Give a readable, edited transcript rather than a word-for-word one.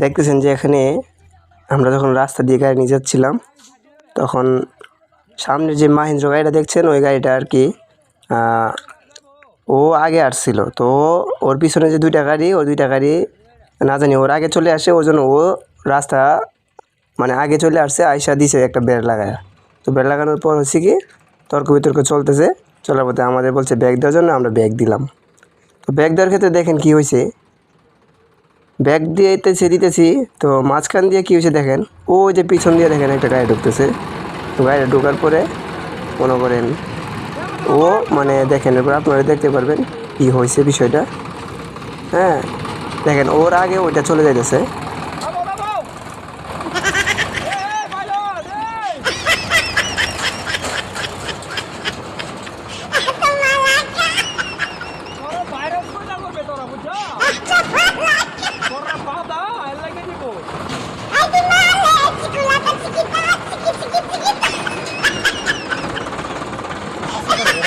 দেখতেছেন যে এখানে আমরা যখন রাস্তা দিয়ে গাড়ি নিয়ে যাচ্ছিলাম তখন সামনে যে মাহিন্দ্রা গাড়িটা দেখছেন ওই গাড়িটা আর কি ও আগে আসছিল, তো ওর পিছনে যে দুইটা গাড়ি, ওই দুইটা গাড়ি না জানি ওর আগে চলে আসে, ওই জন্য ও রাস্তা মানে আগে চলে আসছে, আইসা দিছে একটা বেড় লাগায়। তো বেড় লাগানোর পর হচ্ছে কি তর্ক বিতর্ক চলতেছে, চলার পথে আমাদের বলছে ব্যাগ দেওয়ার জন্য, আমরা ব্যাগ দিলাম। তো ব্যাগ দেওয়ার ক্ষেত্রে দেখেন কি হয়েছে, ব্যাগ দিতেছি তো মাঝখান দিয়ে কী হয়েছে দেখেন, ওই যে পিছন দিয়ে দেখেন একটা গাড়ি ঢুকতেছে। তো গাড়িটা ঢোকার পরে মনে করেন ও মানে দেখেন, এরপর আপনারা দেখতে পারবেন কী হয়েছে বিষয়টা। হ্যাঁ দেখেন ওর আগে ওইটা চলে যাইতেছে,